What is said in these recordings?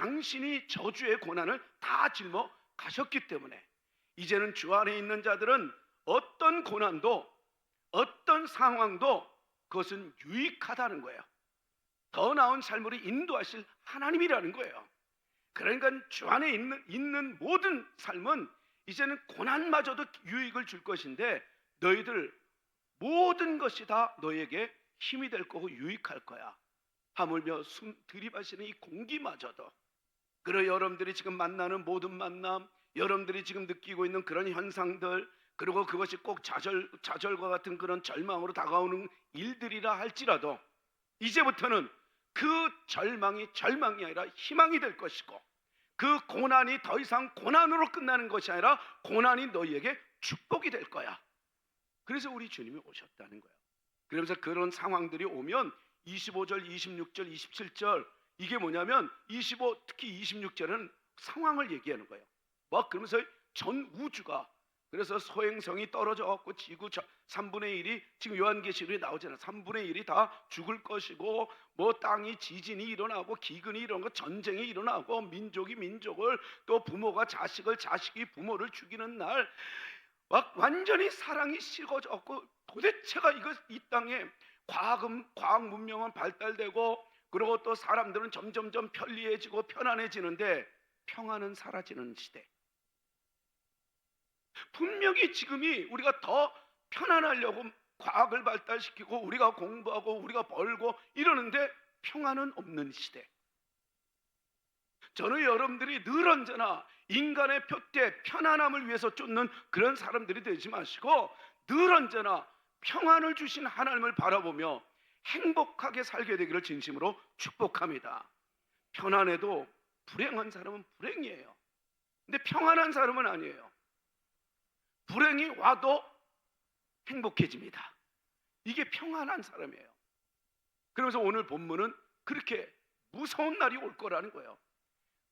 당신이 저주의 고난을 다 짊어 가셨기 때문에 이제는 주 안에 있는 자들은 어떤 고난도 어떤 상황도 그것은 유익하다는 거예요. 더 나은 삶으로 인도하실 하나님이라는 거예요. 그러니까 주 안에 있는 모든 삶은 이제는 고난마저도 유익을 줄 것인데 너희들 모든 것이 다 너에게 힘이 될 거고 유익할 거야. 하물며 숨 들이마시는 이 공기마저도, 그리고 여러분들이 지금 만나는 모든 만남, 여러분들이 지금 느끼고 있는 그런 현상들, 그리고 그것이 꼭 좌절과 같은 그런 절망으로 다가오는 일들이라 할지라도 이제부터는 그 절망이 아니라 희망이 될 것이고, 그 고난이 더 이상 고난으로 끝나는 것이 아니라 고난이 너희에게 축복이 될 거야. 그래서 우리 주님이 오셨다는 거예요. 그러면서 그런 상황들이 오면 25절, 26절, 27절 이게 뭐냐면 특히 26절은 상황을 얘기하는 거예요. 막 그러면서 전 우주가, 그래서 소행성이 떨어져 갖고 지구 3분의 1이 지금 요한계시록에 나오잖아요. 3분의 1이 다 죽을 것이고, 뭐 땅이 지진이 일어나고 기근이 일어나고 전쟁이 일어나고 민족이 민족을, 또 부모가 자식을, 자식이 부모를 죽이는 날, 막 완전히 사랑이 식어졌고, 도대체가 이 땅에 과학 문명은 발달되고, 그리고 또 사람들은 점점점 편리해지고 편안해지는데 평안은 사라지는 시대. 분명히 지금이 우리가 더 편안하려고 과학을 발달시키고 우리가 공부하고 우리가 벌고 이러는데 평안은 없는 시대. 저는 여러분들이 늘 언제나 인간의 표대 편안함을 위해서 쫓는 그런 사람들이 되지 마시고, 늘 언제나 평안을 주신 하나님을 바라보며 행복하게 살게 되기를 진심으로 축복합니다. 편안해도 불행한 사람은 불행이에요. 근데 평안한 사람은 아니에요. 불행이 와도 행복해집니다. 이게 평안한 사람이에요. 그러면서 오늘 본문은 그렇게 무서운 날이 올 거라는 거예요.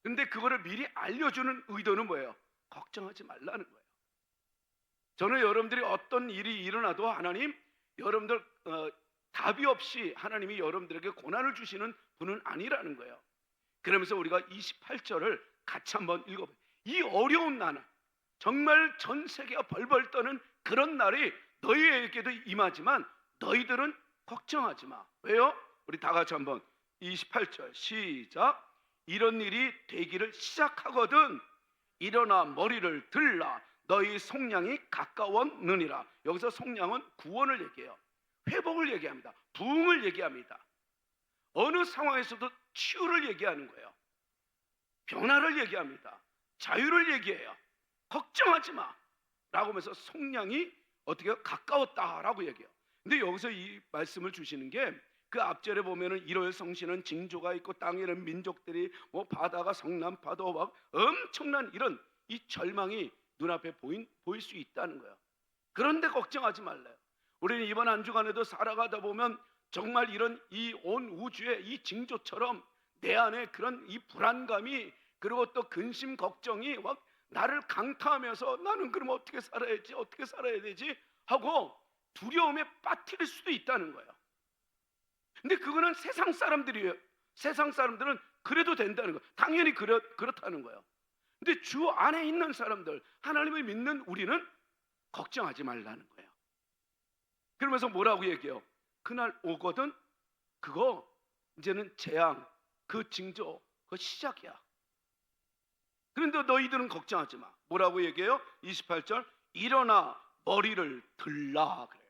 근데 그거를 미리 알려주는 의도는 뭐예요? 걱정하지 말라는 거예요. 저는 여러분들이 어떤 일이 일어나도 하나님, 여러분들 답이 없이 하나님이 여러분들에게 고난을 주시는 분은 아니라는 거예요. 그러면서 우리가 28절을 같이 한번 읽어봐요. 이 어려운 나는 정말 전 세계가 벌벌 떠는 그런 날이 너희에게도 임하지만 너희들은 걱정하지 마. 왜요? 우리 다 같이 한번 28절 시작. 이런 일이 되기를 시작하거든 일어나 머리를 들라. 너희 속량이 가까웠느니라. 여기서 속량은 구원을 얘기해요. 회복을 얘기합니다. 부흥을 얘기합니다. 어느 상황에서도 치유를 얘기하는 거예요. 변화를 얘기합니다. 자유를 얘기해요. 걱정하지 마 라고 하면서 속량이 어떻게 가까웠다라고 얘기해요. 근데 여기서 이 말씀을 주시는 게, 그 앞절에 보면은 일월성시는 징조가 있고 땅에는 민족들이 뭐 바다가 성난파도 막 엄청난 이런 이 절망이 눈앞에 보일 수 있다는 거예요. 그런데 걱정하지 말래요. 우리는 이번 한 주간에도 살아가다 보면 정말 이런 이 온 우주의 이 징조처럼 내 안에 그런 이 불안감이, 그리고 또 근심 걱정이 막 나를 강타하면서 나는 그럼 어떻게 살아야 되지 하고 두려움에 빠뜨릴 수도 있다는 거예요. 근데 그거는 세상 사람들이에요. 세상 사람들은 그래도 된다는 거예요. 당연히 그렇다는 거예요. 근데 주 안에 있는 사람들, 하나님을 믿는 우리는 걱정하지 말라는 거예요. 그러면서 뭐라고 얘기해요? 그날 오거든 그거 이제는 재앙, 그 징조, 그 시작이야. 그런데 너희들은 걱정하지 마. 뭐라고 얘기해요? 28절 일어나 머리를 들라 그래요.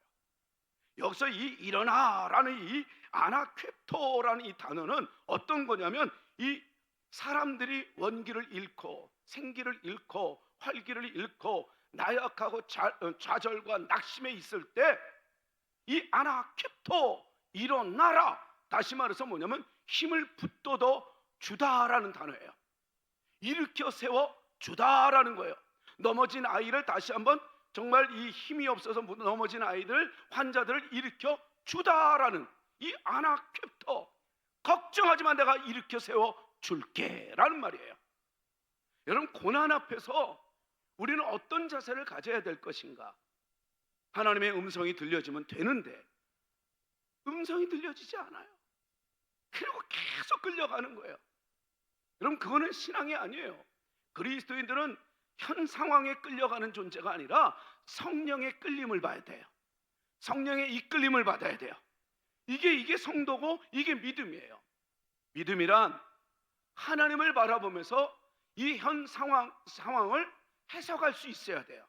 여기서 이 일어나라는 이 아나케토라는 이 단어는 어떤 거냐면, 이 사람들이 원기를 잃고 생기를 잃고 활기를 잃고 나약하고 좌절과 낙심에 있을 때 이 아나케토 일어나라, 다시 말해서 뭐냐면 힘을 붙돋아 주다라는 단어예요. 일으켜 세워 주다라는 거예요. 넘어진 아이를 다시 한번, 정말 이 힘이 없어서 넘어진 아이들, 환자들을 일으켜 주다라는 이 아나케토, 걱정하지만 내가 일으켜 세워 줄게 라는 말이에요. 여러분, 고난 앞에서 우리는 어떤 자세를 가져야 될 것인가? 하나님의 음성이 들려지면 되는데 음성이 들려지지 않아요. 그리고 계속 끌려가는 거예요. 여러분, 그거는 신앙이 아니에요. 그리스도인들은 현 상황에 끌려가는 존재가 아니라 성령의 끌림을 봐야 돼요. 성령의 이끌림을 받아야 돼요. 이게 성도고 이게 믿음이에요. 믿음이란 하나님을 바라보면서 이 현 상황을 해석할 수 있어야 돼요.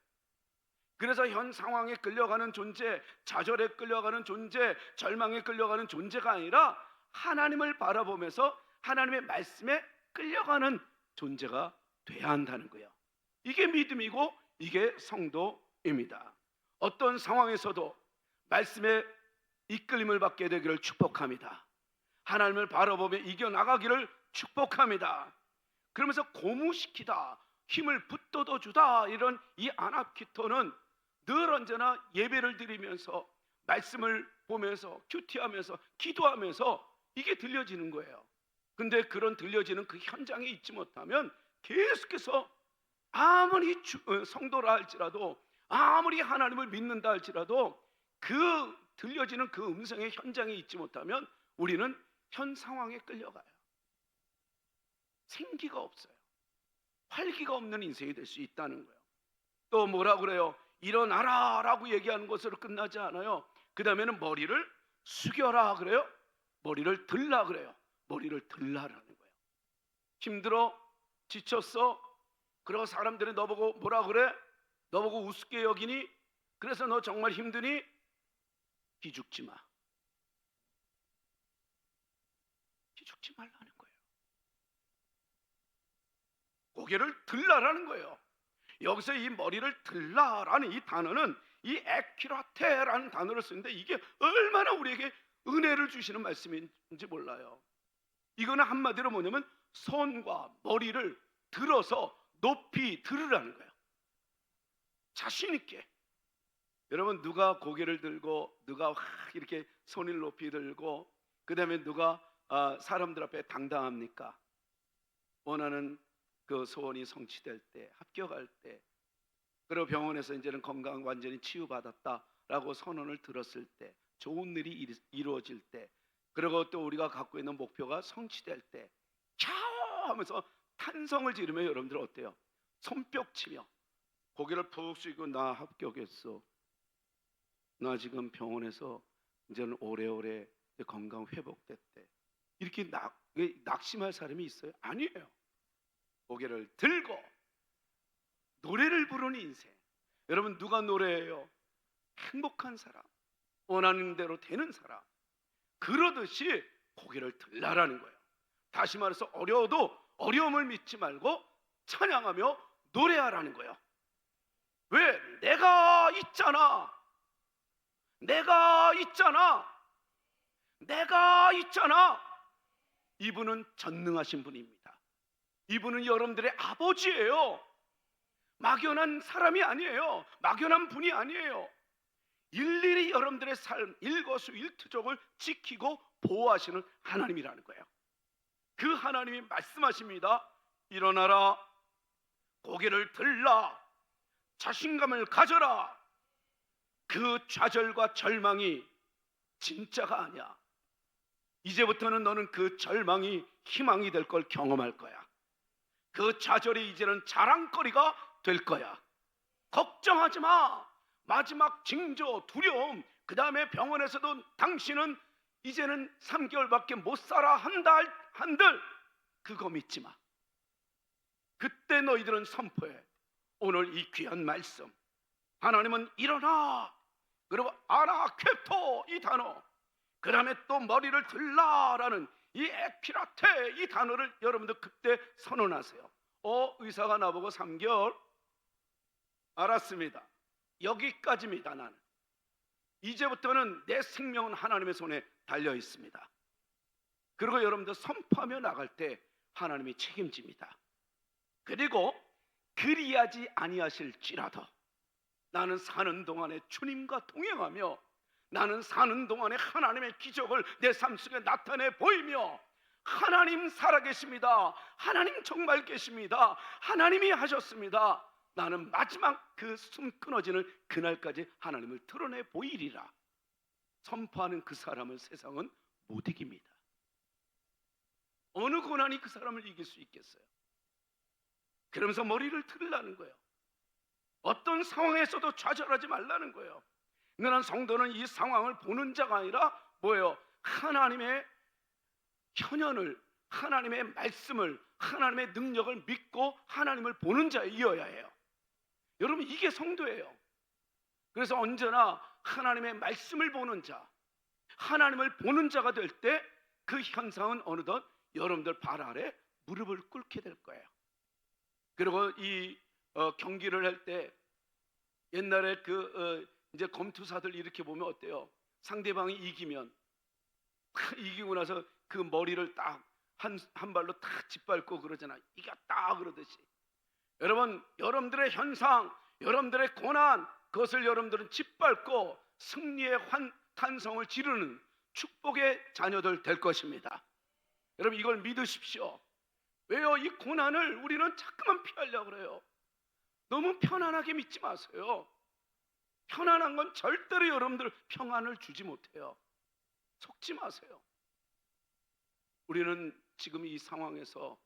그래서 현 상황에 끌려가는 존재, 좌절에 끌려가는 존재, 절망에 끌려가는 존재가 아니라 하나님을 바라보면서 하나님의 말씀에 끌려가는 존재가 돼야 한다는 거예요. 이게 믿음이고 이게 성도입니다. 어떤 상황에서도 말씀의 이끌림을 받게 되기를 축복합니다. 하나님을 바라보며 이겨나가기를 축복합니다. 그러면서 고무시키다, 힘을 붙돋아주다, 이런 이 아나키토는 늘 언제나 예배를 드리면서 말씀을 보면서 큐티하면서 기도하면서 이게 들려지는 거예요. 근데 그런 들려지는 그 현장에 있지 못하면 계속해서 아무리 성도라 할지라도, 아무리 하나님을 믿는다 할지라도 그 들려지는 그 음성의 현장에 있지 못하면 우리는 현 상황에 끌려가요. 생기가 없어요. 활기가 없는 인생이 될 수 있다는 거예요. 또 뭐라 그래요? 일어나라 라고 얘기하는 것으로 끝나지 않아요. 그 다음에는 머리를 숙여라 그래요. 머리를 들라 그래요. 머리를 들라라는 거예요. 힘들어? 지쳤어? 그러고 사람들이 너보고 뭐라 그래? 너보고 우습게 여기니? 그래서 너 정말 힘드니? 기죽지 마. 기죽지 말라는 거예요. 고개를 들라라는 거예요. 여기서 이 머리를 들라라는 이 단어는 이 에키라테라는 단어를 쓰는데 이게 얼마나 우리에게 은혜를 주시는 말씀인지 몰라요. 이거는 한마디로 뭐냐면 손과 머리를 들어서 높이 들으라는 거예요. 자신 있게. 여러분, 누가 고개를 들고 누가 이렇게 손을 높이 들고 그 다음에 누가 사람들 앞에 당당합니까? 원하는 그 소원이 성취될 때, 합격할 때, 그리고 병원에서 이제는 건강 완전히 치유받았다라고 선언을 들었을 때, 좋은 일이 이루어질 때, 그리고 또 우리가 갖고 있는 목표가 성취될 때 캬 하면서 탄성을 지르면 여러분들 어때요? 손뼉 치며 고개를 푹 숙이고 나 합격했어. 나 지금 병원에서 이제는 오래오래 건강 회복됐대. 이렇게 낙심할 사람이 있어요? 아니에요. 고개를 들고 노래를 부르는 인생. 여러분, 누가 노래해요? 행복한 사람, 원하는 대로 되는 사람. 그러듯이 고개를 들라라는 거예요. 다시 말해서 어려워도 어려움을 믿지 말고 찬양하며 노래하라는 거예요. 왜? 내가 있잖아. 내가 있잖아. 내가 있잖아. 이분은 전능하신 분입니다. 이분은 여러분들의 아버지예요. 막연한 사람이 아니에요. 막연한 분이 아니에요. 일일이 여러분들의 삶, 일거수일투족을 지키고 보호하시는 하나님이라는 거예요. 그 하나님이 말씀하십니다. 일어나라, 고개를 들라, 자신감을 가져라. 그 좌절과 절망이 진짜가 아니야. 이제부터는 너는 그 절망이 희망이 될 걸 경험할 거야. 그 좌절이 이제는 자랑거리가 될 거야. 걱정하지 마. 마지막 징조, 두려움, 그 다음에 병원에서도 당신은 이제는 3개월밖에 못 살아 한들 그거 믿지 마. 그때 너희들은 선포해. 오늘 이 귀한 말씀, 하나님은 일어나, 그리고 아나케토 이 단어, 그 다음에 또 머리를 들라라는 이 에피라테 이 단어를 여러분들 그때 선언하세요. 의사가 나보고 3개월 알았습니다. 여기까지입니다. 나는 이제부터는 내 생명은 하나님의 손에 달려 있습니다. 그리고 여러분들 선포하며 나갈 때 하나님이 책임집니다. 그리고 그리하지 아니하실지라도 나는 사는 동안에 주님과 동행하며, 나는 사는 동안에 하나님의 기적을 내 삶 속에 나타내 보이며, 하나님 살아계십니다. 하나님 정말 계십니다. 하나님이 하셨습니다. 나는 마지막 그 숨 끊어지는 그날까지 하나님을 드러내 보이리라. 선포하는 그 사람을 세상은 못 이깁니다. 어느 고난이 그 사람을 이길 수 있겠어요? 그러면서 머리를 들으라는 거예요. 어떤 상황에서도 좌절하지 말라는 거예요. 너는 성도는 이 상황을 보는 자가 아니라 뭐예요? 하나님의 현현을, 하나님의 말씀을, 하나님의 능력을 믿고 하나님을 보는 자이어야 해요. 여러분, 이게 성도예요. 그래서 언제나 하나님의 말씀을 보는 자, 하나님을 보는 자가 될 때 그 현상은 어느덧 여러분들 발 아래 무릎을 꿇게 될 거예요. 그리고 이 경기를 할 때 옛날에 이제 검투사들 이렇게 보면 어때요? 상대방이 이기면 이기고 나서 그 머리를 딱 한 발로 딱 짓밟고 그러잖아. 이겼다 그러듯이. 여러분, 여러분들의 현상, 여러분들의 고난, 그것을 여러분들은 짓밟고 승리의 탄성을 지르는 축복의 자녀들 될 것입니다. 여러분, 이걸 믿으십시오. 왜요? 이 고난을 우리는 자꾸만 피하려고 그래요. 너무 편안하게 믿지 마세요. 편안한 건 절대로 여러분들 평안을 주지 못해요. 속지 마세요. 우리는 지금 이 상황에서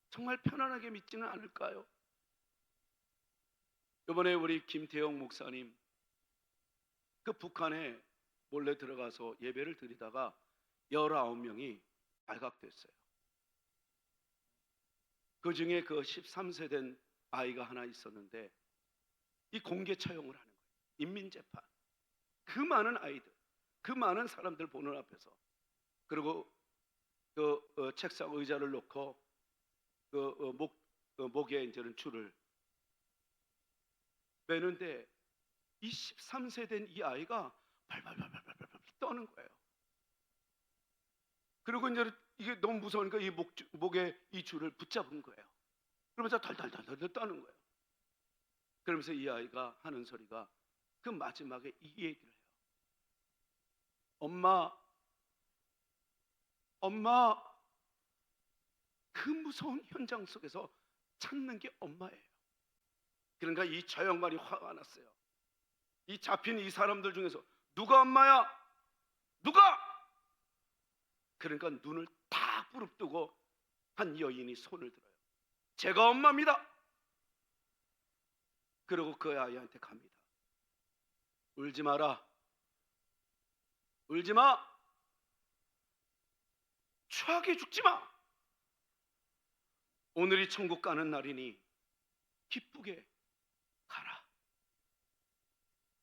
정말 편안하게 믿지는 않을까요? 이번에 우리 김태영 목사님 그 북한에 몰래 들어가서 예배를 드리다가 19명이 발각됐어요. 그 중에 그 13세 된 아이가 하나 있었는데 이 공개 처형을 하는 거예요. 인민재판. 그 많은 아이들, 그 많은 사람들 보는 앞에서. 그리고 그 책상 의자를 놓고 목에 이제는 줄을 매는데 이 13세 된 이 아이가 발발발발발발 떠는 거예요. 그리고 이제 이게 너무 무서우니까 이 목에 이 줄을 붙잡은 거예요. 그러면서 덜덜덜덜 떠는 거예요. 그러면서 이 아이가 하는 소리가 그 마지막에 이 얘기를 해요. 엄마, 그 무서운 현장 속에서 찾는 게 엄마예요. 그러니까 이 저 양반이 화가 났어요. 이 잡힌 이 사람들 중에서 누가 엄마야? 누가? 그러니까 눈을 딱 부릅뜨고 한 여인이 손을 들어요. 제가 엄마입니다. 그리고 그 아이한테 갑니다. 울지 마라. 울지 마. 추하게 죽지 마. 오늘이 천국 가는 날이니 기쁘게 가라.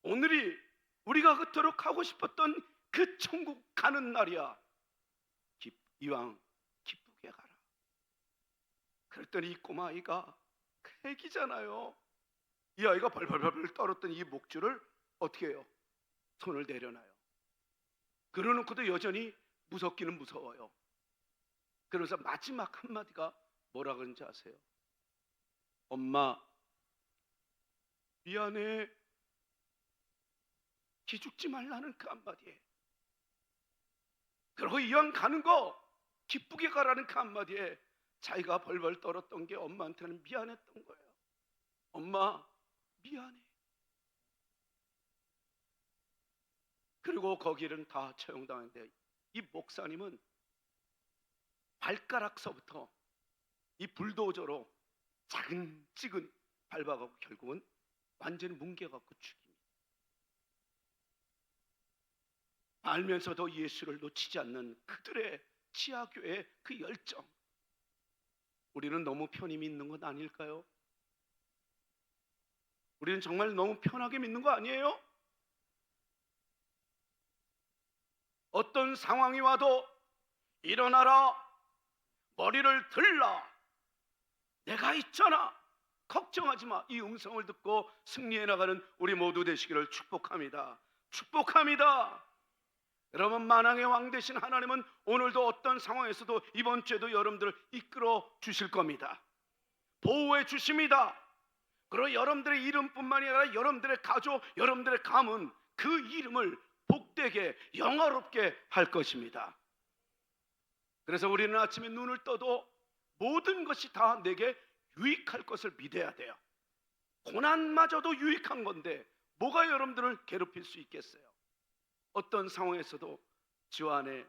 오늘이 우리가 그토록 가고 싶었던 그 천국 가는 날이야. 이왕 기쁘게 가라. 그랬더니 이 꼬마아이가 그 애기잖아요. 이 아이가 발발발발 떨었던 이 목줄을 어떻게 해요? 손을 내려놔요. 그러놓고도 여전히 무섭기는 무서워요. 그러면서 마지막 한마디가 뭐라 그런지 아세요? 엄마, 미안해. 기죽지 말라는 그 한마디에. 그리고 이왕 가는 거 기쁘게 가라는 그 한마디에 자기가 벌벌 떨었던 게 엄마한테는 미안했던 거예요. 엄마, 미안해. 그리고 거기는 다 처형당했는데 이 목사님은 발가락서부터 이 불도저로 차근찌근 밟아가고 결국은 완전히 뭉개갖고 죽입니다. 알면서도 예수를 놓치지 않는 그들의 치아교회의 그 열정, 우리는 너무 편히 믿는 것 아닐까요? 우리는 정말 너무 편하게 믿는 거 아니에요? 어떤 상황이 와도 일어나라, 머리를 들라, 내가 있잖아, 걱정하지 마, 이 음성을 듣고 승리해 나가는 우리 모두 되시기를 축복합니다. 축복합니다. 여러분, 만왕의 왕 되신 하나님은 오늘도 어떤 상황에서도 이번 주에도 여러분들을 이끌어 주실 겁니다. 보호해 주십니다. 그리고 여러분들의 이름뿐만이 아니라 여러분들의 가족, 여러분들의 가문, 그 이름을 복되게 영화롭게 할 것입니다. 그래서 우리는 아침에 눈을 떠도 모든 것이 다 내게 유익할 것을 믿어야 돼요. 고난마저도 유익한 건데 뭐가 여러분들을 괴롭힐 수 있겠어요? 어떤 상황에서도 주 안에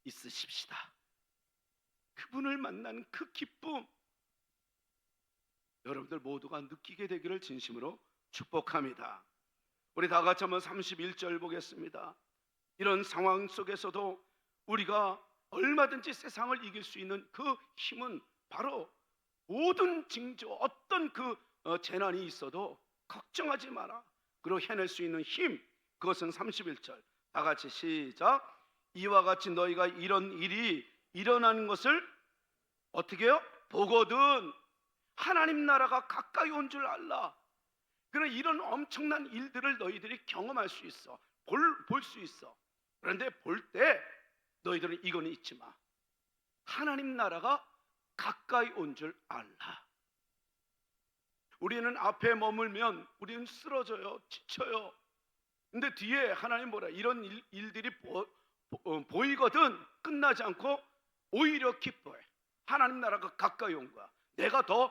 있으십시다. 그분을 만난 그 기쁨, 여러분들 모두가 느끼게 되기를 진심으로 축복합니다. 우리 다 같이 한번 31절 보겠습니다. 이런 상황 속에서도 우리가 얼마든지 세상을 이길 수 있는 그 힘은 바로 모든 징조, 어떤 그 재난이 있어도 걱정하지 마라. 그리고 해낼 수 있는 힘, 그것은 31절 다 같이 시작. 이와 같이 너희가 이런 일이 일어나는 것을 어떻게 해요? 보거든 하나님 나라가 가까이 온 줄 알라. 그런 이런 엄청난 일들을 너희들이 경험할 수 있어, 볼 수 있어. 그런데 볼 때 너희들은 이거는 잊지 마. 하나님 나라가 가까이 온 줄 알라. 우리는 앞에 머물면 우리는 쓰러져요, 지쳐요. 근데 뒤에 하나님 뭐라, 이런 일들이 보이거든 끝나지 않고 오히려 기뻐해. 하나님 나라가 가까이 온 거야. 내가 더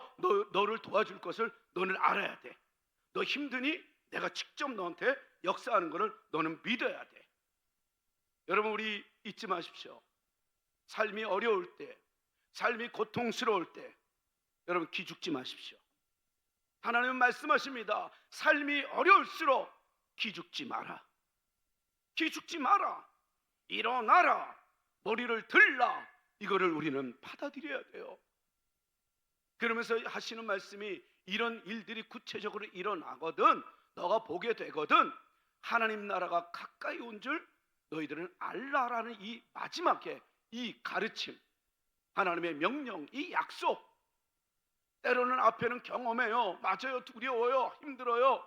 너를 도와줄 것을 너는 알아야 돼. 너 힘드니 내가 직접 너한테 역사하는 것을 너는 믿어야 돼. 여러분, 우리 잊지 마십시오. 삶이 어려울 때, 삶이 고통스러울 때 여러분 기죽지 마십시오. 하나님은 말씀하십니다. 삶이 어려울수록 기죽지 마라. 기죽지 마라. 일어나라. 머리를 들라. 이거를 우리는 받아들여야 돼요. 그러면서 하시는 말씀이 이런 일들이 구체적으로 일어나거든, 너가 보게 되거든 하나님 나라가 가까이 온 줄 너희들은 알라라는 이 마지막에 이 가르침, 하나님의 명령, 이 약속. 때로는 앞에는 경험해요. 맞아요. 두려워요. 힘들어요.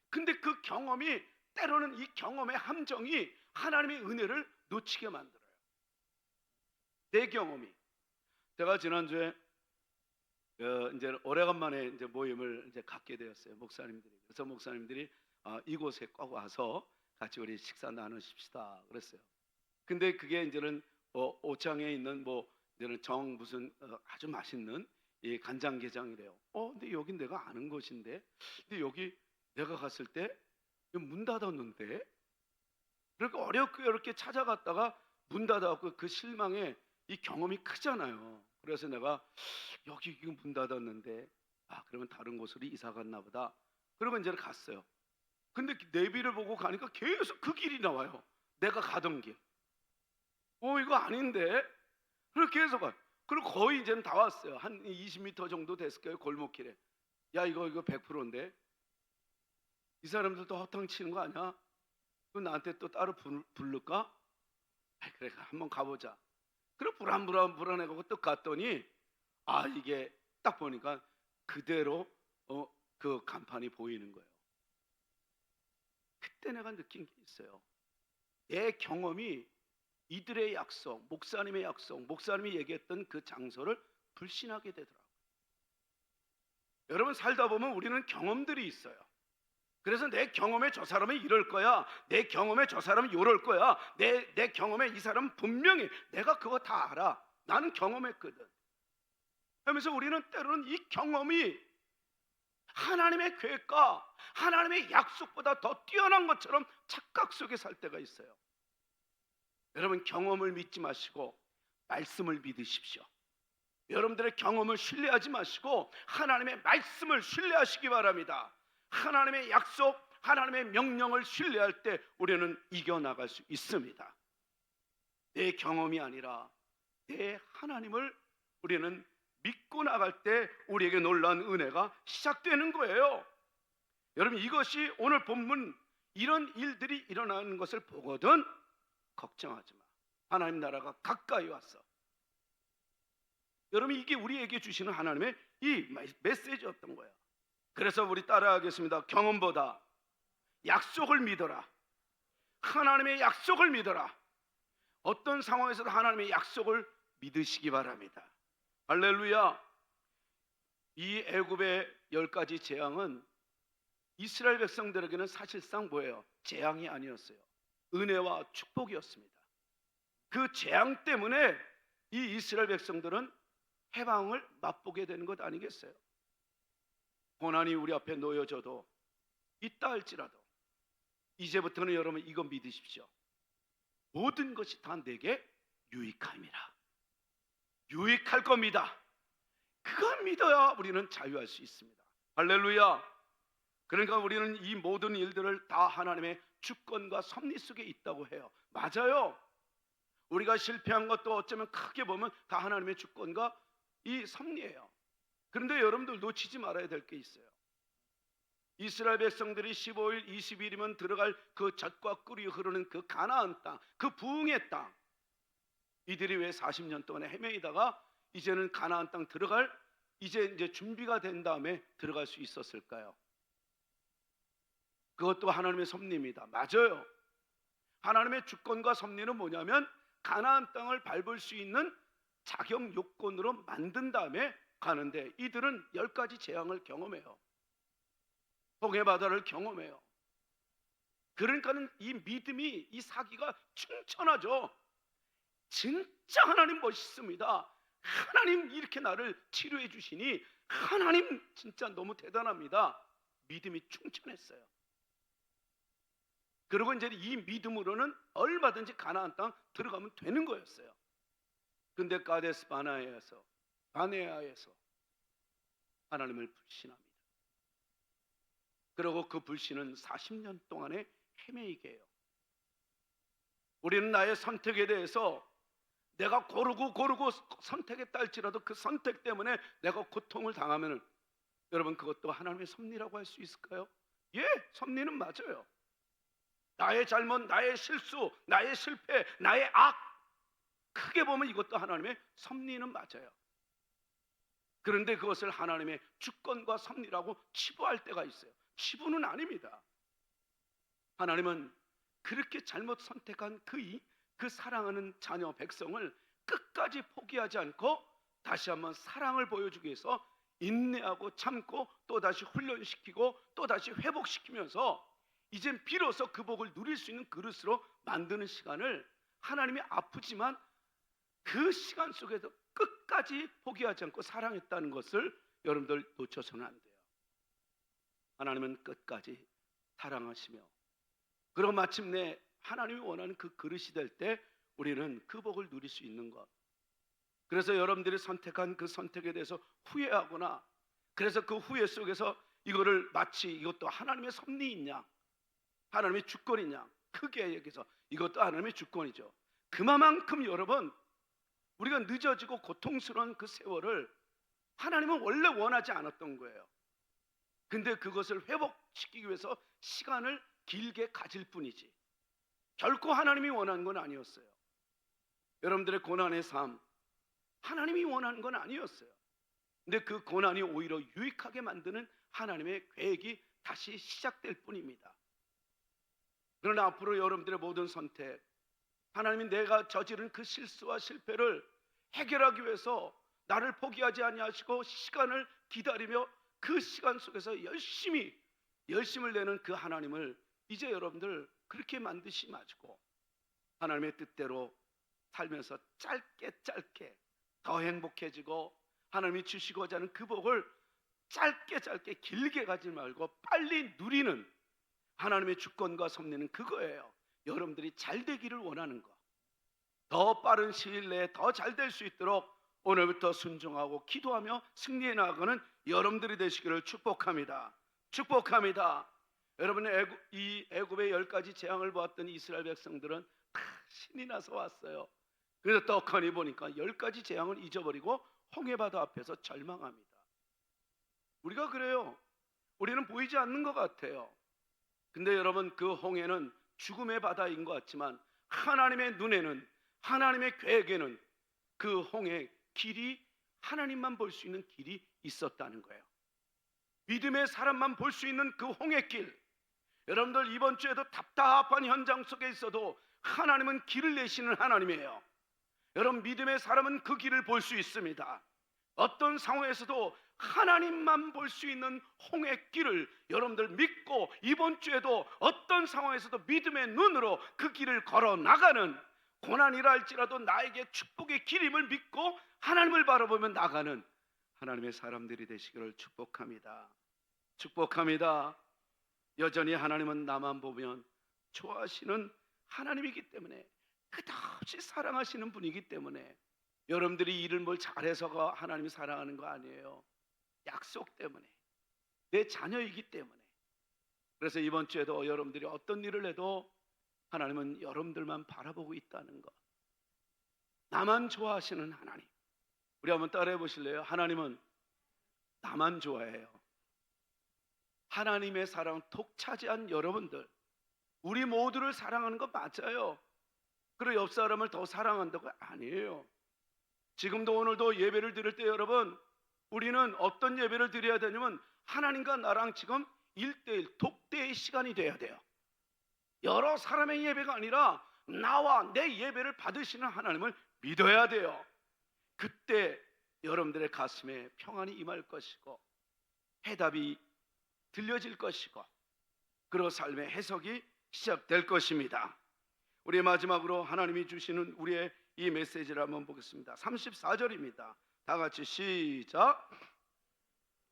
근데 그 경험이, 때로는 이 경험의 함정이 하나님의 은혜를 놓치게 만들어요. 내 경험이, 제가 지난주에 이제 오래간만에 이제 모임을 이제 갖게 되었어요. 목사님들이. 그래서 목사님들이 이곳에 꼭 와서 같이 우리 식사 나누십시다 그랬어요. 근데 그게 이제는 오창에 있는 이제는 무슨 아주 맛있는 이 간장게장이래요. 근데 여긴 내가 아는 곳인데, 근데 여기 내가 갔을 때 문 닫았는데, 그렇게 어렵게 찾아갔다가 문 닫아갖고 그 실망에 이 경험이 크잖아요. 그래서 내가 여기 문 닫았는데 그러면 다른 곳으로 이사 갔나 보다. 그러고 이제 갔어요. 근데 내비를 보고 가니까 계속 그 길이 나와요. 내가 가던 길. 이거 아닌데? 그렇게 계속 가요. 그리고 거의 이제는 다 왔어요. 한 20m 정도 됐을 거예요. 골목길에. 야, 이거 100%인데 이 사람들도 허탕 치는 거 아니야? 그 나한테 또 따로 부를까? 그래, 한번 가보자. 그래, 불안해가고 또 갔더니 이게 딱 보니까 그대로 그 간판이 보이는 거예요. 그때 내가 느낀 게 있어요. 내 경험이 이들의 약속, 목사님의 약속, 목사님이 얘기했던 그 장소를 불신하게 되더라고요. 여러분, 살다 보면 우리는 경험들이 있어요. 그래서 내 경험에 저 사람은 이럴 거야, 내 경험에 저 사람은 이럴 거야, 내 경험에 이 사람은 분명히 내가 그거 다 알아. 나는 경험했거든. 그러면서 우리는 때로는 이 경험이 하나님의 계획과 하나님의 약속보다 더 뛰어난 것처럼 착각 속에 살 때가 있어요. 여러분, 경험을 믿지 마시고 말씀을 믿으십시오. 여러분들의 경험을 신뢰하지 마시고 하나님의 말씀을 신뢰하시기 바랍니다. 하나님의 약속, 하나님의 명령을 신뢰할 때 우리는 이겨나갈 수 있습니다. 내 경험이 아니라 내 하나님을 우리는 믿고 나갈 때 우리에게 놀라운 은혜가 시작되는 거예요. 여러분, 이것이 오늘 본문, 이런 일들이 일어나는 것을 보거든 걱정하지 마. 하나님 나라가 가까이 왔어. 여러분, 이게 우리에게 주시는 하나님의 이 메시지였던 거예요. 그래서 우리 따라하겠습니다. 경험보다 약속을 믿어라. 하나님의 약속을 믿어라. 어떤 상황에서도 하나님의 약속을 믿으시기 바랍니다. 할렐루야. 이 애굽의 10가지 재앙은 이스라엘 백성들에게는 사실상 뭐예요? 재앙이 아니었어요. 은혜와 축복이었습니다. 그 재앙 때문에 이 이스라엘 백성들은 해방을 맛보게 되는 것 아니겠어요? 고난이 우리 앞에 놓여져도 있다 할지라도 이제부터는 여러분 이거 믿으십시오. 모든 것이 다 내게 유익함이라. 유익할 겁니다. 그걸 믿어야 우리는 자유할 수 있습니다. 할렐루야. 그러니까 우리는 이 모든 일들을 다 하나님의 주권과 섭리 속에 있다고 해요. 맞아요. 우리가 실패한 것도 어쩌면 크게 보면 다 하나님의 주권과 이 섭리예요. 그런데 여러분들 놓치지 말아야 될 게 있어요. 이스라엘 백성들이 15일 20일이면 들어갈 그 젖과 꿀이 흐르는 그 가나안 땅, 그 부흥의 땅, 이들이 왜 40년 동안에 헤매이다가 이제는 가나안 땅 들어갈 이제 준비가 된 다음에 들어갈 수 있었을까요? 그것도 하나님의 섭리입니다. 맞아요. 하나님의 주권과 섭리는 뭐냐면 가나안 땅을 밟을 수 있는 자격 요건으로 만든 다음에 가는데, 이들은 10가지 재앙을 경험해요. 홍해 바다를 경험해요. 그러니까는 이 믿음이, 이 사기가 충천하죠. 진짜 하나님 멋있습니다. 하나님 이렇게 나를 치료해 주시니 하나님 진짜 너무 대단합니다. 믿음이 충천했어요. 그리고 이제 이 믿음으로는 얼마든지 가나안 땅 들어가면 되는 거였어요. 근데 가데스 바네아에서 하나님을 불신합니다. 그리고 그 불신은 40년 동안의 헤매이게 해요. 우리는 나의 선택에 대해서 내가 고르고 선택했다 할지라도 그 선택 때문에 내가 고통을 당하면 여러분 그것도 하나님의 섭리라고 할 수 있을까요? 예, 섭리는 맞아요. 나의 잘못, 나의 실수, 나의 실패, 나의 악, 크게 보면 이것도 하나님의 섭리는 맞아요. 그런데 그것을 하나님의 주권과 섭리라고 치부할 때가 있어요. 치부는 아닙니다. 하나님은 그렇게 잘못 선택한 그 사랑하는 자녀 백성을 끝까지 포기하지 않고 다시 한번 사랑을 보여주기 위해서 인내하고 참고 또다시 훈련시키고 또다시 회복시키면서 이젠 비로소 그 복을 누릴 수 있는 그릇으로 만드는 시간을, 하나님이 아프지만 그 시간 속에서 끝까지 포기하지 않고 사랑했다는 것을 여러분들 놓쳐서는 안 돼요. 하나님은 끝까지 사랑하시며, 그리고 마침내 하나님이 원하는 그 그릇이 될 때 우리는 그 복을 누릴 수 있는 것. 그래서 여러분들이 선택한 그 선택에 대해서 후회하거나, 그래서 그 후회 속에서 이거를 마치 이것도 하나님의 섭리이냐, 하나님의 주권이냐, 크게 얘기해서 이것도 하나님의 주권이죠. 그만큼 여러분, 우리가 늦어지고 고통스러운 그 세월을 하나님은 원래 원하지 않았던 거예요. 근데 그것을 회복시키기 위해서 시간을 길게 가질 뿐이지 결코 하나님이 원하는 건 아니었어요. 여러분들의 고난의 삶, 하나님이 원하는 건 아니었어요. 근데 그 고난이 오히려 유익하게 만드는 하나님의 계획이 다시 시작될 뿐입니다. 그러나 앞으로 여러분들의 모든 선택, 하나님이 내가 저지른 그 실수와 실패를 해결하기 위해서 나를 포기하지 아니하시고 시간을 기다리며 그 시간 속에서 열심을 내는 그 하나님을 이제 여러분들 그렇게 만드시마시고 하나님의 뜻대로 살면서 짧게 더 행복해지고 하나님이 주시고자 하는 그 복을 짧게 길게 가지 말고 빨리 누리는 하나님의 주권과 섭리는 그거예요. 여러분들이 잘 되기를 원하는 것, 더 빠른 시일 내에 더 잘 될 수 있도록 오늘부터 순종하고 기도하며 승리해 나가는 여러분들이 되시기를 축복합니다. 여러분, 이 애굽의 10가지 재앙을 보았던 이스라엘 백성들은 다 신이 나서 왔어요. 그래서 떡하니 보니까 10가지 재앙을 잊어버리고 홍해바다 앞에서 절망합니다. 우리가 그래요. 우리는 보이지 않는 것 같아요. 근데 여러분, 그 홍해는 죽음의 바다인 것 같지만 하나님의 눈에는, 하나님의 계획에는 그 홍해 길이, 하나님만 볼 수 있는 길이 있었다는 거예요. 믿음의 사람만 볼 수 있는 그 홍해길. 여러분들 이번 주에도 답답한 현장 속에 있어도 하나님은 길을 내시는 하나님이에요. 여러분, 믿음의 사람은 그 길을 볼 수 있습니다. 어떤 상황에서도 하나님만 볼 수 있는 홍해길을 여러분들 믿고 이번 주에도 어떤 상황에서도 믿음의 눈으로 그 길을 걸어 나가는, 고난이라 할지라도 나에게 축복의 길임을 믿고 하나님을 바라보며 나가는 하나님의 사람들이 되시기를 축복합니다. 여전히 하나님은 나만 보면 좋아하시는 하나님이기 때문에, 끝없이 사랑하시는 분이기 때문에 여러분들이 일을 뭘 잘해서가 하나님이 사랑하는 거 아니에요. 약속 때문에, 내 자녀이기 때문에. 그래서 이번 주에도 여러분들이 어떤 일을 해도 하나님은 여러분들만 바라보고 있다는 것, 나만 좋아하시는 하나님. 우리 한번 따라해 보실래요? 하나님은 나만 좋아해요. 하나님의 사랑 독차지한 여러분들, 우리 모두를 사랑하는 거 맞아요. 그리고 옆 사람을 더 사랑한다고 아니에요. 지금도 오늘도 예배를 드릴 때 여러분, 우리는 어떤 예배를 드려야 되냐면 하나님과 나랑 지금 1대1 독대의 시간이 돼야 돼요. 여러 사람의 예배가 아니라 나와 내 예배를 받으시는 하나님을 믿어야 돼요. 그때 여러분들의 가슴에 평안이 임할 것이고 해답이 들려질 것이고, 그리고 삶의 해석이 시작될 것입니다. 우리 마지막으로 하나님이 주시는 우리의 이 메시지를 한번 보겠습니다. 34절입니다. 다 같이 시작.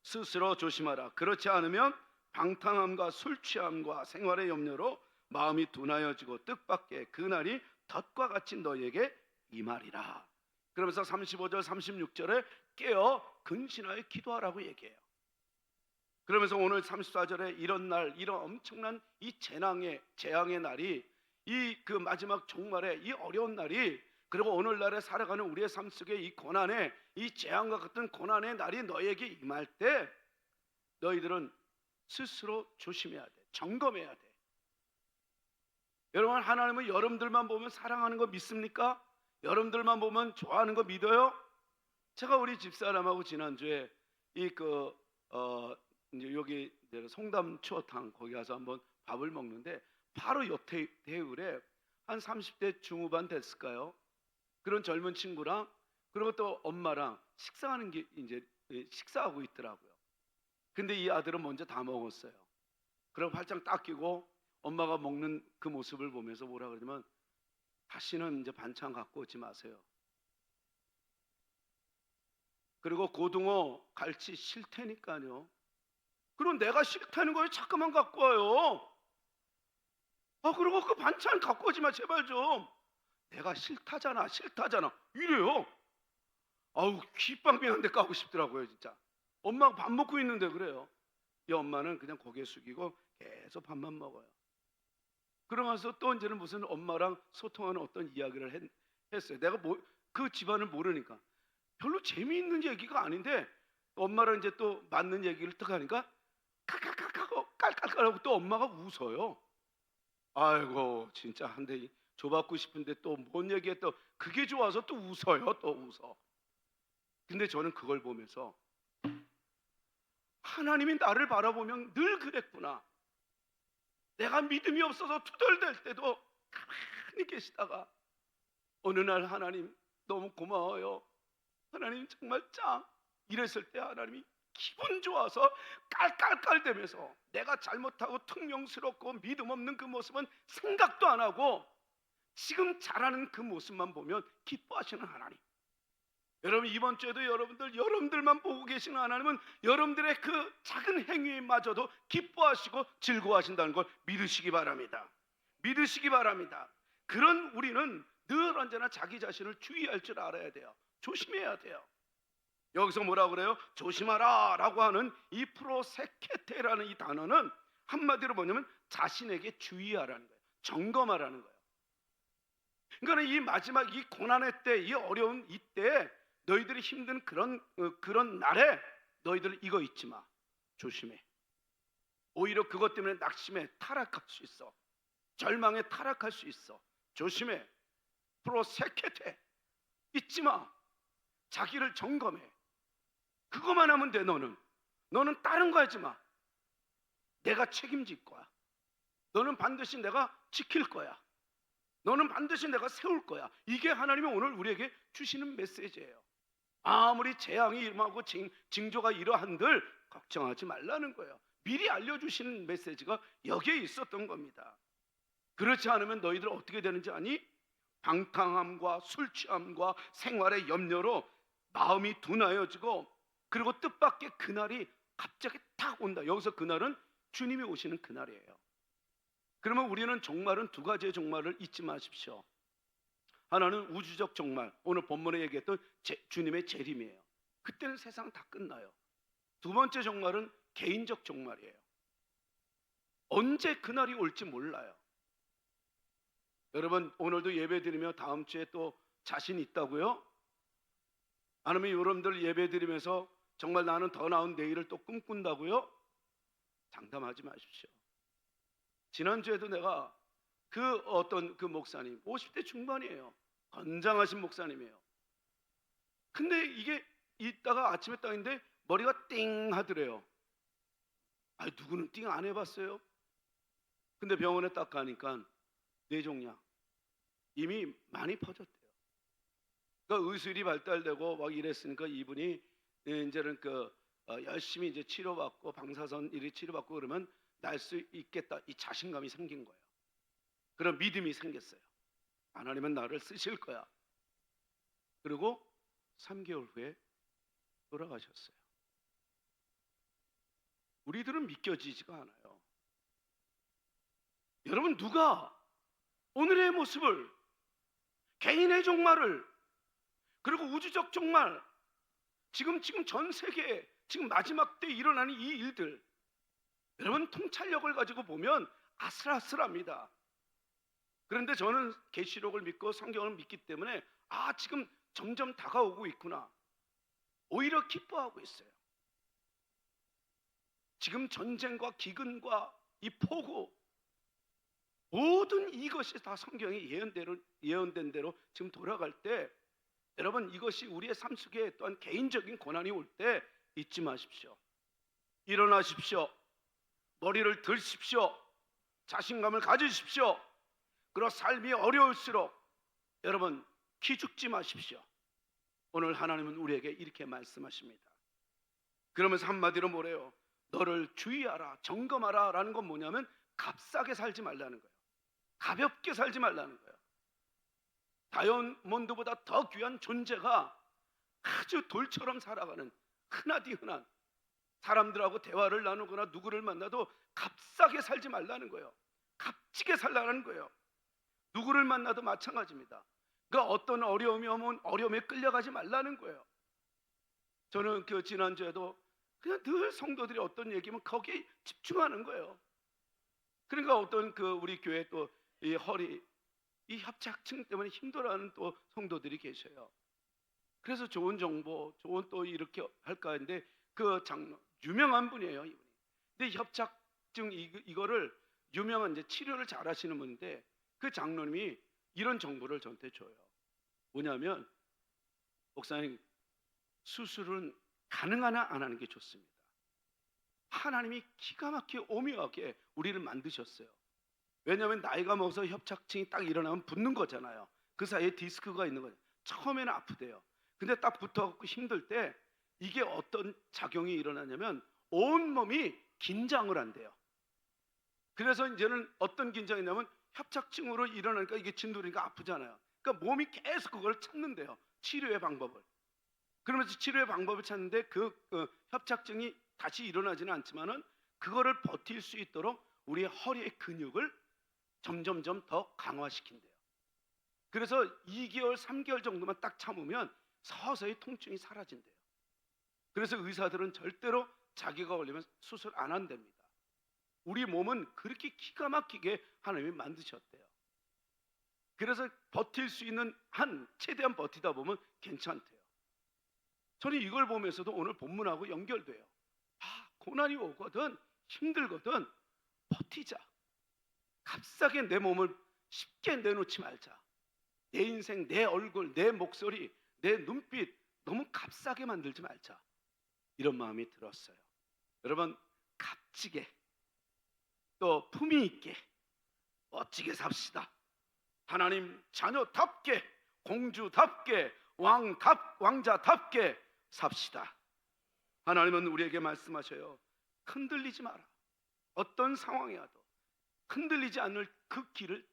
스스로 조심하라. 그렇지 않으면 방탕함과 술 취함과 생활의 염려로 마음이 둔하여지고 뜻밖의 그날이 덫과 같이 너에게 임하리라. 그러면서 35절 36절에 깨어 근신하여 기도하라고 얘기해요. 그러면서 오늘 34절에 이런 날, 이런 엄청난 이 재앙의 날이, 이 그 마지막 종말의 이 어려운 날이, 그리고 오늘날에 살아가는 우리의 삶 속에 이 고난의, 이 재앙과 같은 고난의 날이 너에게 임할 때 너희들은 스스로 조심해야 돼. 점검해야 돼. 여러분, 하나님은 여러분들만 보면 사랑하는 거 믿습니까? 여러분들만 보면 좋아하는 거 믿어요? 제가 우리 집사람하고 지난주에 이제 여기 송담 추어탕 거기 가서 한번 밥을 먹는데, 바로 옆 테이블에 한 30대 중후반 됐을까요? 그런 젊은 친구랑, 그리고 또 엄마랑 식사하는 게 이제 식사하고 있더라고요. 근데 이 아들은 먼저 다 먹었어요. 그럼 팔짱 딱 끼고 엄마가 먹는 그 모습을 보면서 뭐라 그러냐면, 다시는 이제 반찬 갖고 오지 마세요. 그리고 고등어, 갈치 싫다니까요. 그럼 내가 싫다는 거에 자꾸만 갖고 와요. 그리고 그 반찬 갖고 오지 마 제발 좀. 내가 싫다잖아 이래요. 아우, 귓방비 한 대 까고 싶더라고요 진짜. 엄마가 밥 먹고 있는데 그래요. 이 엄마는 그냥 고개 숙이고 계속 밥만 먹어요. 그러면서 또 이제는 무슨 엄마랑 소통하는 어떤 이야기를 했어요. 내가 그 집안을 모르니까 별로 재미있는 얘기가 아닌데, 엄마랑 이제 또 맞는 얘기를 딱 하니까 카카카카고 깔깔깔하고 또 엄마가 웃어요. 아이고 진짜 한 대 줘받고 싶은데 또 뭔 얘기에 또 그게 좋아서 또 웃어요. 또 웃어. 근데 저는 그걸 보면서 하나님이 나를 바라보면 늘 그랬구나. 내가 믿음이 없어서 투덜댈 때도 가만히 계시다가 어느 날 하나님 너무 고마워요. 하나님 정말 짱. 이랬을 때 하나님이 기분 좋아서 깔깔깔대면서 내가 잘못하고 퉁명스럽고 믿음 없는 그 모습은 생각도 안 하고 지금 잘하는 그 모습만 보면 기뻐하시는 하나님. 여러분, 이번 주에도 여러분들만 보고 계시는 하나님은 여러분들의 그 작은 행위마저도 기뻐하시고 즐거워하신다는 걸 믿으시기 바랍니다. 믿으시기 바랍니다. 그런 우리는 늘 언제나 자기 자신을 주의할 줄 알아야 돼요. 조심해야 돼요. 여기서 뭐라 그래요? 조심하라 라고 하는 이 프로세케테라는 이 단어는 한마디로 뭐냐면 자신에게 주의하라는 거예요. 점검하라는 거예요. 그러니까 이 마지막 이 고난의 때, 이 어려운 이때 너희들이 힘든 그런 날에 너희들 이거 잊지 마. 조심해. 오히려 그것 때문에 낙심해 타락할 수 있어. 절망에 타락할 수 있어. 조심해. 프로세케테. 잊지 마. 자기를 점검해. 그것만 하면 돼. 너는 다른 거 하지 마. 내가 책임질 거야. 너는 반드시 내가 지킬 거야. 너는 반드시 내가 세울 거야. 이게 하나님이 오늘 우리에게 주시는 메시지예요. 아무리 재앙이 임하고 징조가 이러한들 걱정하지 말라는 거예요. 미리 알려주시는 메시지가 여기에 있었던 겁니다. 그렇지 않으면 너희들 어떻게 되는지 아니? 방탕함과 술 취함과 생활의 염려로 마음이 둔하여지고, 그리고 뜻밖의 그날이 갑자기 탁 온다. 여기서 그날은 주님이 오시는 그날이에요. 그러면 우리는 종말은 두 가지의 종말을 잊지 마십시오. 하나는 우주적 종말, 오늘 본문에 얘기했던 주님의 재림이에요. 그때는 세상 다 끝나요. 두 번째 종말은 개인적 종말이에요. 언제 그날이 올지 몰라요. 여러분, 오늘도 예배 드리며 다음 주에 또 자신 있다고요? 아니면 여러분들 예배 드리면서 정말 나는 더 나은 내일을 또 꿈꾼다고요? 장담하지 마십시오. 지난주에도 내가 그 어떤 그 목사님 50대 중반이에요. 건장하신 목사님이에요. 근데 이게 있다가 아침에 딱 있는데 머리가 띵 하더래요. 아, 누구는 띵 안 해봤어요? 근데 병원에 딱 가니까 뇌종양 이미 많이 퍼졌대요. 그러니까 의술이 발달되고 막 이랬으니까 이분이 이제는 열심히 이제 치료받고 방사선 일이 치료받고 그러면 날 수 있겠다, 이 자신감이 생긴 거예요. 그런 믿음이 생겼어요. 하나님은 나를 쓰실 거야. 그리고 3개월 후에 돌아가셨어요. 우리들은 믿겨지지가 않아요. 여러분, 누가 오늘의 모습을, 개인의 종말을, 그리고 우주적 종말, 지금 전 세계에 지금 마지막 때 일어나는 이 일들, 여러분 통찰력을 가지고 보면 아슬아슬합니다. 그런데 저는 계시록을 믿고 성경을 믿기 때문에 지금 점점 다가오고 있구나, 오히려 기뻐하고 있어요. 지금 전쟁과 기근과 이 폭우, 모든 이것이 다 성경이 예언된 대로 지금 돌아갈 때, 여러분 이것이 우리의 삶 속에 또한 개인적인 고난이 올 때 잊지 마십시오. 일어나십시오. 머리를 들십시오. 자신감을 가지십시오. 그리고 삶이 어려울수록 여러분 기죽지 마십시오. 오늘 하나님은 우리에게 이렇게 말씀하십니다. 그러면서 한마디로 뭐래요? 너를 주의하라, 점검하라 라는 건 뭐냐면 값싸게 살지 말라는 거예요. 가볍게 살지 말라는 거예요. 다이아몬드보다 더 귀한 존재가 아주 돌처럼 살아가는, 흔하디 흔한 사람들하고 대화를 나누거나 누구를 만나도 값싸게 살지 말라는 거예요. 값지게 살라는 거예요. 누구를 만나도 마찬가지입니다. 그러니까 어떤 어려움이 오면 어려움에 끌려가지 말라는 거예요. 저는 지난주에도 그냥 늘 성도들이 어떤 얘기면 거기에 집중하는 거예요. 그러니까 어떤 우리 교회 또 이 허리, 이 협착증 때문에 힘들어하는 또 성도들이 계셔요. 그래서 좋은 정보, 좋은 또 이렇게 할까 했는데 그 장로, 유명한 분이에요, 이분이. 근데 협착증 이거를 유명한 이제 치료를 잘 하시는 분인데 그 장로님이 이런 정보를 저한테 줘요. 뭐냐면, 목사님, 수술은 가능하나 안 하는 게 좋습니다. 하나님이 기가 막히게 오묘하게 우리를 만드셨어요. 왜냐하면 나이가 먹어서 협착증이 딱 일어나면 붓는 거잖아요. 그 사이에 디스크가 있는 거예요. 처음에는 아프대요. 근데 딱 붙어갖고 힘들 때 이게 어떤 작용이 일어나냐면 온 몸이 긴장을 한대요. 그래서 이제는 어떤 긴장이냐면 협착증으로 일어나니까 이게 진두리니까 아프잖아요. 그러니까 몸이 계속 그걸 찾는데요, 치료의 방법을. 그러면서 치료의 방법을 찾는데 협착증이 다시 일어나지는 않지만은 그거를 버틸 수 있도록 우리의 허리의 근육을 점점점 더 강화시킨대요. 그래서 2개월, 3개월 정도만 딱 참으면 서서히 통증이 사라진대요. 그래서 의사들은 절대로 자기가 걸리면 수술 안 한답니다. 우리 몸은 그렇게 기가 막히게 하나님이 만드셨대요. 그래서 버틸 수 있는 한 최대한 버티다 보면 괜찮대요. 저는 이걸 보면서도 오늘 본문하고 연결돼요. 고난이 오거든, 힘들거든, 버티자. 값싸게 내 몸을 쉽게 내놓지 말자. 내 인생, 내 얼굴, 내 목소리, 내 눈빛 너무 값싸게 만들지 말자, 이런 마음이 들었어요. 여러분, 값지게 또 품위 있게 멋지게 삽시다. 하나님 자녀답게, 공주답게, 왕자답게 삽시다. 하나님은 우리에게 말씀하셔요. 흔들리지 마라. 어떤 상황이 와도 흔들리지 않을 그 길을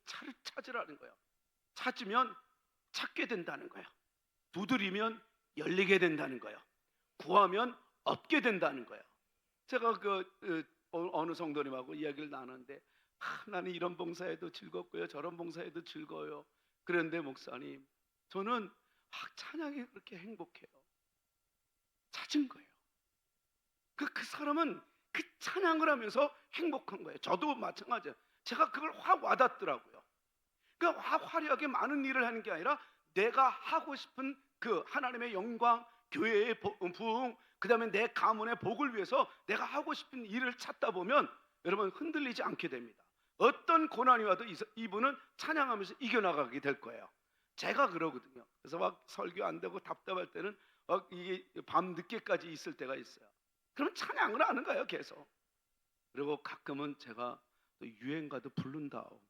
찾으라는 거예요. 찾으면 찾게 된다는 거예요. 두드리면 열리게 된다는 거예요. 구하면 얻게 된다는 거예요. 제가 어느 성도님하고 이야기를 나눴는데, 나는 이런 봉사에도 즐겁고요, 저런 봉사에도 즐거워요. 그런데 목사님, 저는 찬양이 그렇게 행복해요. 찾은 거예요. 그 사람은 그 찬양을 하면서 행복한 거예요. 저도 마찬가지예요. 제가 그걸 확 와닿더라고요. 그러니까 화려하게 많은 일을 하는 게 아니라 내가 하고 싶은 그 하나님의 영광, 교회의 부흥, 그 다음에 내 가문의 복을 위해서 내가 하고 싶은 일을 찾다 보면 여러분 흔들리지 않게 됩니다. 어떤 고난이 와도 이분은 찬양하면서 이겨나가게 될 거예요. 제가 그러거든요. 그래서 막 설교 안 되고 답답할 때는 이게 밤 늦게까지 있을 때가 있어요. 그러면 찬양을 하는 거예요, 계속. 그리고 가끔은 제가 또 유행가도 부른다오.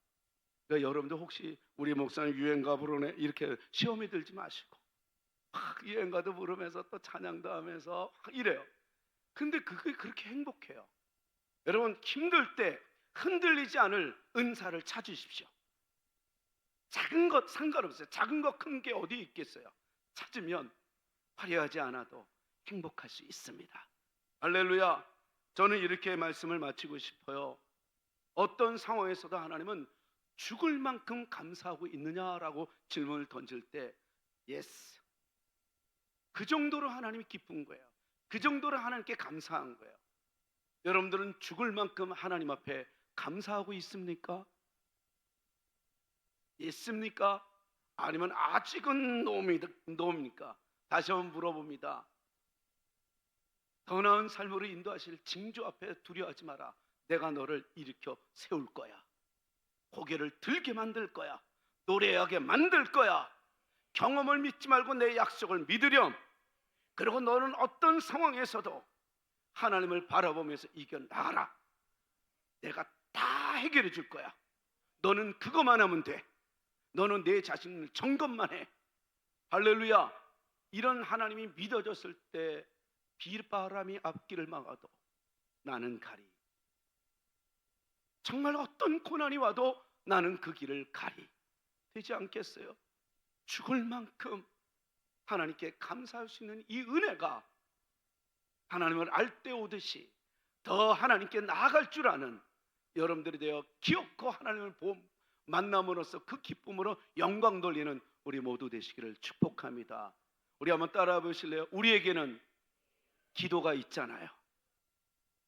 그러니까 여러분들 혹시 우리 목사님 유행가 부르네 이렇게 시험에 들지 마시고 막 유행가도 부르면서 또 찬양도 하면서 이래요. 근데 그게 그렇게 행복해요. 여러분 힘들 때 흔들리지 않을 은사를 찾으십시오. 작은 것 상관없어요. 작은 것 큰 게 어디 있겠어요. 찾으면 화려하지 않아도 행복할 수 있습니다. 할렐루야. 저는 이렇게 말씀을 마치고 싶어요. 어떤 상황에서도 하나님은 죽을 만큼 감사하고 있느냐라고 질문을 던질 때 예스. 그 정도로 하나님이 기쁜 거예요. 그 정도로 하나님께 감사한 거예요. 여러분들은 죽을 만큼 하나님 앞에 감사하고 있습니까? 있습니까? 아니면 아직은 노입니까? 다시 한번 물어봅니다. 더 나은 삶으로 인도하실 징조 앞에 두려워하지 마라. 내가 너를 일으켜 세울 거야. 고개를 들게 만들 거야. 노래하게 만들 거야. 경험을 믿지 말고 내 약속을 믿으렴. 그리고 너는 어떤 상황에서도 하나님을 바라보면서 이겨나가라. 내가 다 해결해 줄 거야. 너는 그것만 하면 돼. 너는 내 자신을 점검만 해. 할렐루야. 이런 하나님이 믿어졌을 때 비바람이 앞길을 막아도 나는 가리. 정말 어떤 고난이 와도 나는 그 길을 가리. 되지 않겠어요? 죽을 만큼 하나님께 감사할 수 있는 이 은혜가 하나님을 알때오듯이 더 하나님께 나아갈 줄 아는 여러분들이 되어 기억고 하나님을 만남으로써 그 기쁨으로 영광 돌리는 우리 모두 되시기를 축복합니다. 우리 한번 따라해 보실래요? 우리에게는 기도가 있잖아요.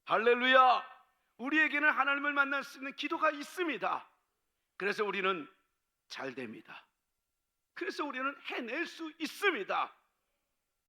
할렐루야. 우리에게는 하나님을 만날 수 있는 기도가 있습니다. 그래서 우리는 잘 됩니다. 그래서 우리는 해낼 수 있습니다.